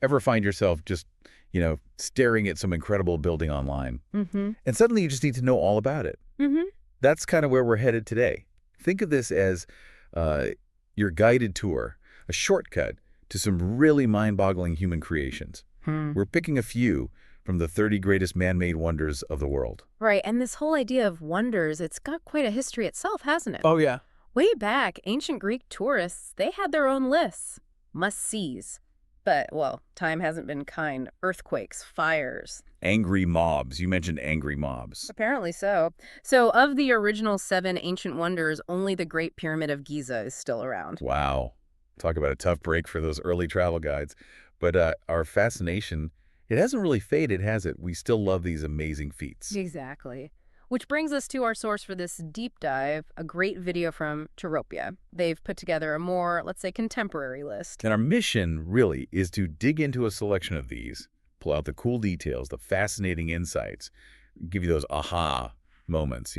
Ever find yourself just, staring at some incredible building online, Mm-hmm. and suddenly you just need to know all about it? Mm-hmm. That's kind of where we're headed today. Think of this as uh, your guided tour, a shortcut to some really mind-boggling human creations. Hmm. We're picking a few from the 30 greatest man-made wonders of the world. Right, and this whole idea of wonders, it's got quite a history itself, hasn't it? Oh, yeah. Way back, ancient Greek tourists, they had their own lists. Must-sees. But, well, time hasn't been kind. Earthquakes, fires. Angry mobs. You mentioned angry mobs. Apparently so. So, of the original 7 ancient wonders, only the Great Pyramid of Giza is still around. Wow. Talk about a tough break for those early travel guides. But our fascination, it hasn't really faded, has it? We still love these amazing feats. Exactly. Which brings us to our source for this deep dive, a great video from Turopia. They've put together a more, let's say, contemporary list. And our mission, really, is to dig into a selection of these, pull out the cool details, the fascinating insights, give you those aha moments,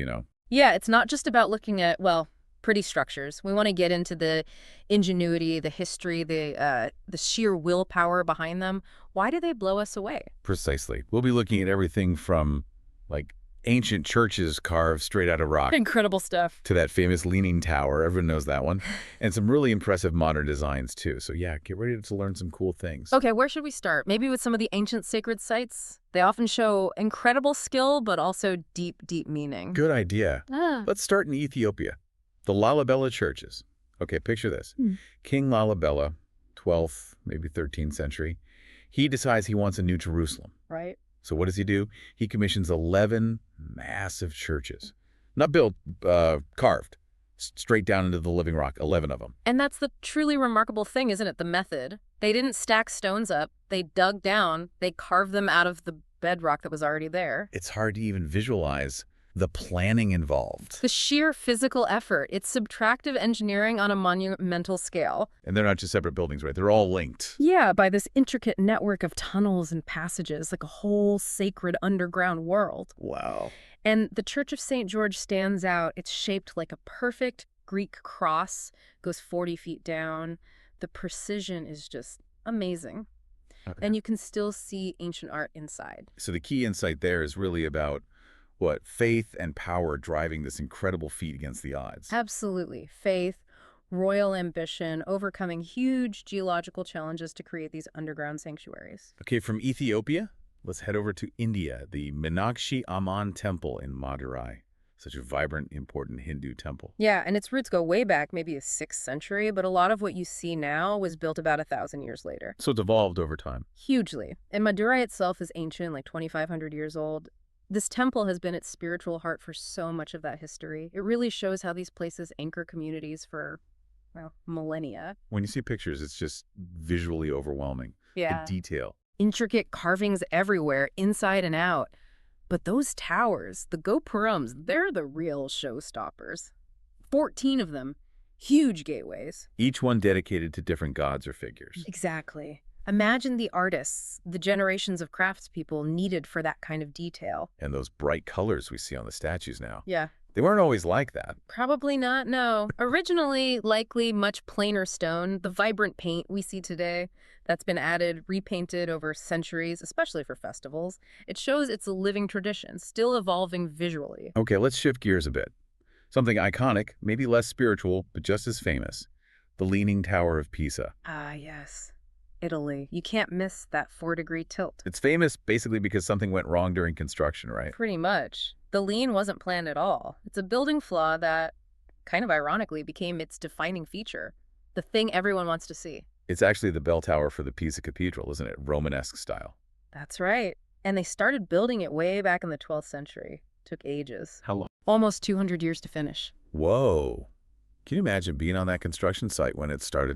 Yeah, it's not just about looking at, well, pretty structures. We want to get into the ingenuity, the history, the sheer willpower behind them. Why do they blow us away? Precisely. We'll be looking at everything from, like, ancient churches carved straight out of rock Incredible stuff. to that famous Leaning Tower. Everyone knows that one. And some really impressive modern designs, too. So, yeah, get ready to learn some cool things. Okay, where should we start? Maybe with some of the ancient sacred sites? They often show incredible skill, but also deep, deep meaning. Good idea. Ah. Let's start in Ethiopia. The Lalibela churches. Okay, picture this. King Lalibela, 12th, maybe 13th century, he decides he wants a new Jerusalem. Right. So what does he do? He commissions 11 massive churches. Not built, carved, straight down into the living rock, 11 of them. And that's the truly remarkable thing, isn't it? The method. They didn't stack stones up. They dug down. They carved them out of the bedrock that was already there. It's hard to even visualize the planning involved. The sheer physical effort. It's subtractive engineering on a monumental scale. And they're not just separate buildings, right? They're all linked. Yeah, by this intricate network of tunnels and passages, like a whole sacred underground world. Wow. And the Church of St. George stands out. It's shaped like a perfect Greek cross, goes 40 feet down. The precision is just amazing. Okay. And you can still see ancient art inside. So the key insight there is really about what? Faith and power driving this incredible feat against the odds. Absolutely. Faith, royal ambition, overcoming huge geological challenges to create these underground sanctuaries. Okay, from Ethiopia, let's head over to India, the Meenakshi Amman Temple in Madurai. Such a vibrant, important Hindu temple. Yeah, and its roots go way back, maybe the 6th century, but a lot of what you see now was built about 1,000 years later. So it's evolved over time. Hugely. And Madurai itself is ancient, like 2,500 years old. This temple has been its spiritual heart for so much of that history. It really shows how these places anchor communities for, well, millennia. When you see pictures, it's just visually overwhelming. Yeah. The detail. Intricate carvings everywhere, inside and out. But those towers, the gopurams, they're the real showstoppers. 14 of them. Huge gateways. Each one dedicated to different gods or figures. Exactly. Imagine the artists, the generations of craftspeople needed for that kind of detail. And those bright colors we see on the statues now. Yeah. They weren't always like that. Probably not, no. Originally, likely much plainer stone, the vibrant paint we see today that's been added, repainted over centuries, especially for festivals. It shows it's a living tradition, still evolving visually. Okay, let's shift gears a bit. Something iconic, maybe less spiritual, but just as famous. The Leaning Tower of Pisa. Ah, yes. Italy. You can't miss that 4-degree tilt. It's famous basically because something went wrong during construction, right? Pretty much. The lean wasn't planned at all. It's a building flaw that, kind of ironically, became its defining feature. The thing everyone wants to see. It's actually the bell tower for the Pisa Cathedral, isn't it? Romanesque style. That's right. And they started building it way back in the 12th century. Took ages. How long? Almost 200 years to finish. Whoa. Can you imagine being on that construction site when it started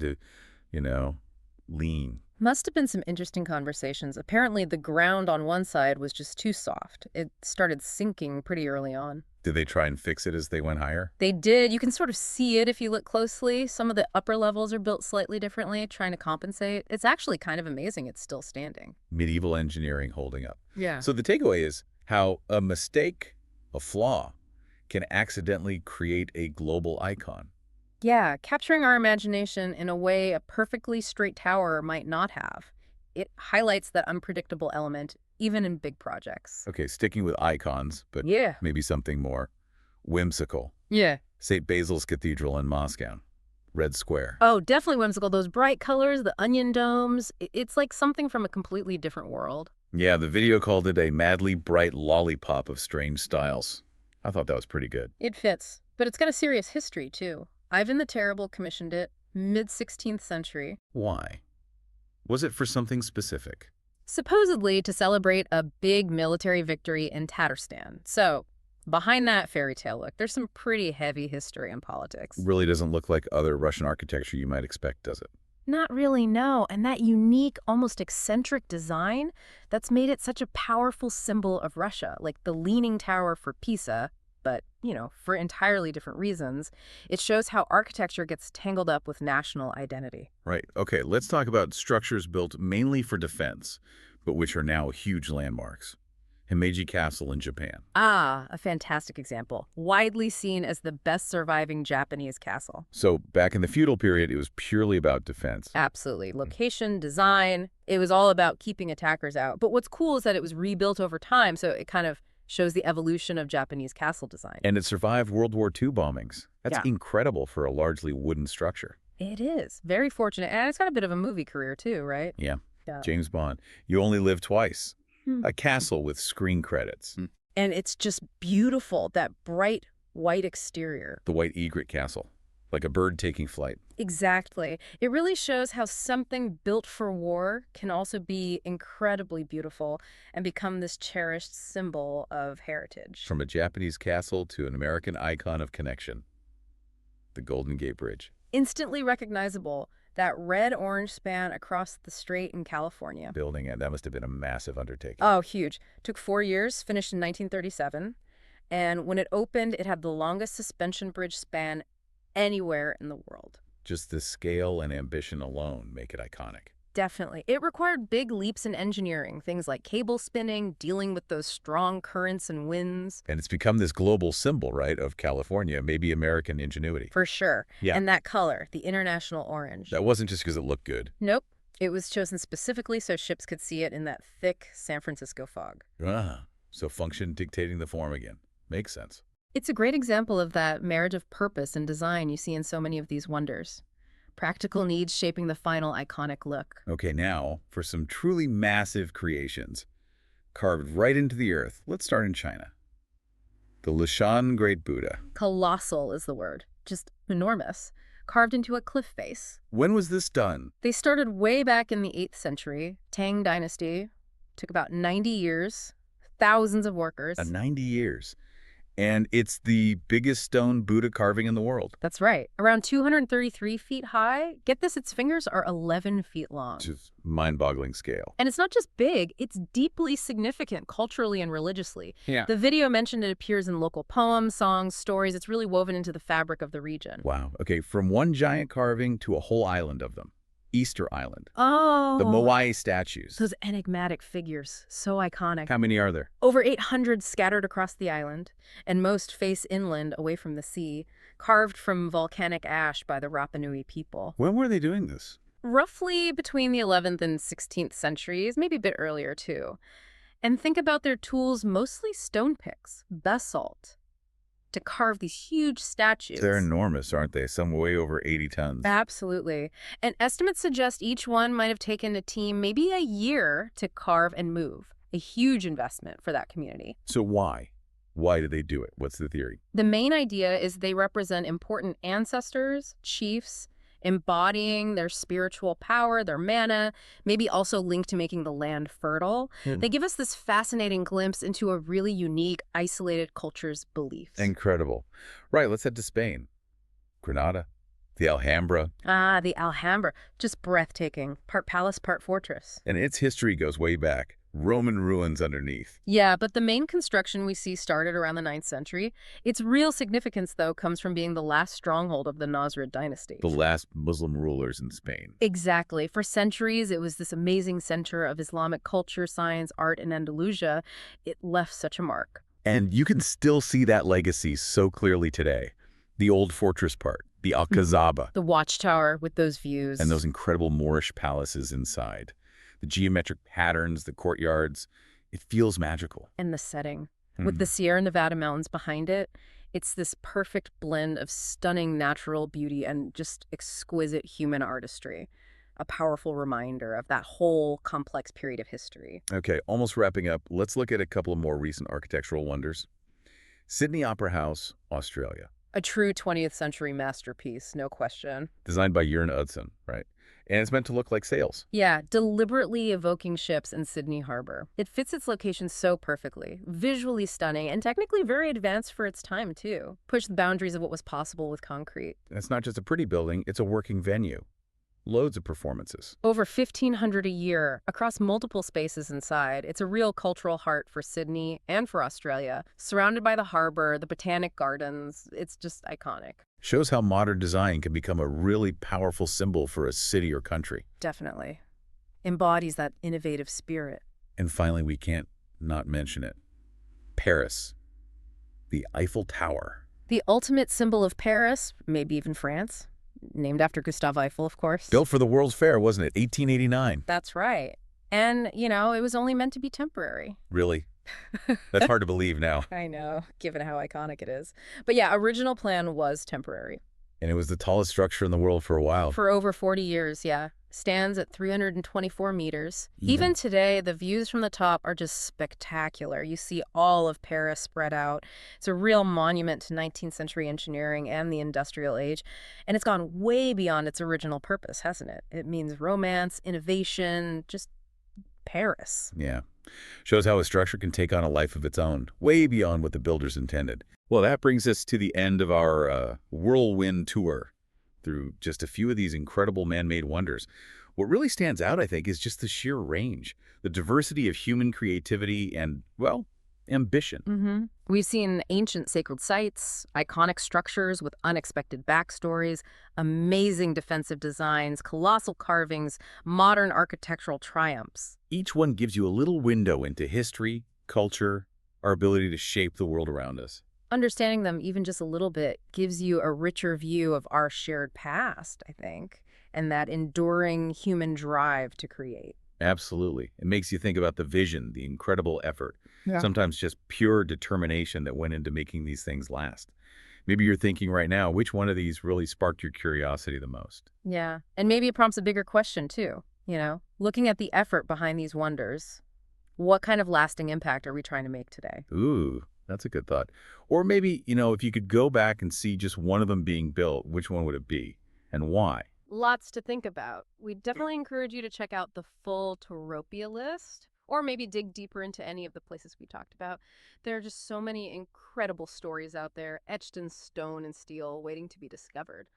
to, lean? Must have been some interesting conversations. Apparently, the ground on one side was just too soft. It started sinking pretty early on. Did they try and fix it as they went higher? They did. You can sort of see it if you look closely. Some of the upper levels are built slightly differently, trying to compensate. It's actually kind of amazing it's still standing. Medieval engineering holding up. Yeah. So the takeaway is how a mistake, a flaw, can accidentally create a global icon. Yeah, capturing our imagination in a way a perfectly straight tower might not have. It highlights that unpredictable element, even in big projects. Okay, sticking with icons, but Yeah. maybe something more whimsical. Yeah. St. Basil's Cathedral in Moscow. Red Square. Oh, definitely whimsical. Those bright colors, the onion domes. It's like something from a completely different world. Yeah, the video called it a madly bright lollipop of strange styles. I thought that was pretty good. It fits. But it's got a serious history, too. Ivan the Terrible commissioned it, mid-16th century. Why? Was it for something specific? Supposedly to celebrate a big military victory in Tatarstan. So, behind that fairy tale look, there's some pretty heavy history and politics. Really doesn't look like other Russian architecture you might expect, does it? Not really, no. And that unique, almost eccentric design, that's made it such a powerful symbol of Russia, like the Leaning Tower for Pisa, but, for entirely different reasons. It shows how architecture gets tangled up with national identity. Right. Okay, let's talk about structures built mainly for defense, but which are now huge landmarks. Himeji Castle in Japan. Ah, a fantastic example. Widely seen as the best surviving Japanese castle. So back in the feudal period, it was purely about defense. Absolutely. Location, design, it was all about keeping attackers out. But what's cool is that it was rebuilt over time, so it kind of shows the evolution of Japanese castle design. And it survived World War II bombings. That's Yeah. incredible for a largely wooden structure. It is. Very fortunate. And it's got a bit of a movie career, too, right? Yeah. Yeah. James Bond. You only live twice. Hmm. A castle with screen credits. And it's just beautiful, that bright white exterior. The White Egret Castle. Like a bird taking flight. Exactly. It really shows how something built for war can also be incredibly beautiful and become this cherished symbol of heritage. From a Japanese castle to an American icon of connection. The Golden Gate Bridge. Instantly recognizable, that red-orange span across the strait in California. Building it, that must have been a massive undertaking. Oh, huge. Took 4 years, finished in 1937. And when it opened, it had the longest suspension bridge span anywhere in the world. Just the scale and ambition alone make it iconic. Definitely. It required big leaps in engineering, things like cable spinning, dealing with those strong currents and winds. And it's become this global symbol, right, of California, maybe American ingenuity. For sure. Yeah. And that color, the international orange. That wasn't just because it looked good. Nope. It was chosen specifically so ships could see it in that thick San Francisco fog. Ah, so function dictating the form again. Makes sense. It's a great example of that marriage of purpose and design you see in so many of these wonders. Practical needs shaping the final iconic look. Okay, now for some truly massive creations. Carved right into the earth. Let's start in China. The Lushan Great Buddha. Colossal is the word. Just enormous. Carved into a cliff face. When was this done? They started way back in the 8th century. Tang Dynasty. Took about 90 years. Thousands of workers. 90 years. And it's the biggest stone Buddha carving in the world. That's right. Around 233 feet high. Get this, its fingers are 11 feet long. Just mind-boggling scale. And it's not just big, it's deeply significant culturally and religiously. Yeah. The video mentioned it appears in local poems, songs, stories. It's really woven into the fabric of the region. Wow. Okay, from one giant carving to a whole island of them. Easter Island. Oh. The Moai statues. Those enigmatic figures. So iconic. How many are there? Over 800 scattered across the island, and most face inland away from the sea, carved from volcanic ash by the Rapa Nui people. When were they doing this? Roughly between the 11th and 16th centuries, maybe a bit earlier too. And think about their tools, mostly stone picks, basalt, to carve these huge statues. They're enormous, aren't they? Some way over 80 tons. Absolutely. And estimates suggest each one might have taken a team maybe a year to carve and move. A huge investment for that community. So why? Why did they do it? What's the theory? The main idea is they represent important ancestors, chiefs, embodying their spiritual power, their mana, maybe also linked to making the land fertile. They give us this fascinating glimpse into a really unique, isolated culture's beliefs. Incredible. Right, let's head to Spain. Granada, the Alhambra. Ah, the Alhambra. Just breathtaking. Part palace, part fortress. And its history goes way back. Roman ruins underneath. Yeah, but the main construction we see started around the 9th century. Its real significance, though, comes from being the last stronghold of the Nasrid dynasty. The last Muslim rulers in Spain. Exactly. For centuries, it was this amazing center of Islamic culture, science, art, and Andalusia. It left such a mark. And you can still see that legacy so clearly today. The old fortress part, the Alcazaba, The watchtower with those views. and those incredible Moorish palaces inside. The geometric patterns, the courtyards, it feels magical. And the setting, with the Sierra Nevada mountains behind it, it's this perfect blend of stunning natural beauty and just exquisite human artistry. A powerful reminder of that whole complex period of history. Okay, almost wrapping up. Let's look at a couple of more recent architectural wonders. Sydney Opera House, Australia. A true 20th century masterpiece, no question. Designed by Jørn Utzon, right? And it's meant to look like sails. Yeah, deliberately evoking ships in Sydney Harbor. It fits its location so perfectly, visually stunning, and technically very advanced for its time, too. Pushed the boundaries of what was possible with concrete. And it's not just a pretty building, it's a working venue. Loads of performances. Over 1,500 a year, across multiple spaces inside. It's a real cultural heart for Sydney and for Australia. Surrounded by the harbor, the botanic gardens, it's just iconic. Shows how modern design can become a really powerful symbol for a city or country. Definitely. Embodies that innovative spirit. And finally, we can't not mention it. Paris. The Eiffel Tower. The ultimate symbol of Paris, maybe even France. Named after Gustave Eiffel, of course. Built for the World's Fair, wasn't it? 1889. That's right. And, it was only meant to be temporary. Really? That's hard to believe now. I know, given how iconic it is. But yeah, original plan was temporary. And it was the tallest structure in the world for a while. For over 40 years, yeah. Stands at 324 meters. Even today, the views from the top are just spectacular. You see all of Paris spread out. It's a real monument to 19th century engineering and the industrial age. And it's gone way beyond its original purpose, hasn't it? It means romance, innovation, just Paris. Yeah. Shows how a structure can take on a life of its own, way beyond what the builders intended. Well, that brings us to the end of our whirlwind tour through just a few of these incredible man-made wonders. What really stands out, I think, is just the sheer range, the diversity of human creativity and, well, ambition. We've seen ancient sacred sites, iconic structures with unexpected backstories, amazing defensive designs, colossal carvings, modern architectural triumphs. Each one gives you a little window into history, culture, our ability to shape the world around us. Understanding them even just a little bit gives you a richer view of our shared past, I think, and that enduring human drive to create. Absolutely. It makes you think about the vision, the incredible effort, sometimes just pure determination that went into making these things last. Maybe you're thinking right now, which one of these really sparked your curiosity the most? Yeah, and maybe it prompts a bigger question too, looking at the effort behind these wonders. What kind of lasting impact are we trying to make today? Ooh, that's a good thought. Or maybe, if you could go back and see just one of them being built, which one would it be and why? Lots to think about. We definitely encourage you to check out the full Toropia list, or maybe dig deeper into any of the places we talked about. There are just so many incredible stories out there, etched in stone and steel, waiting to be discovered.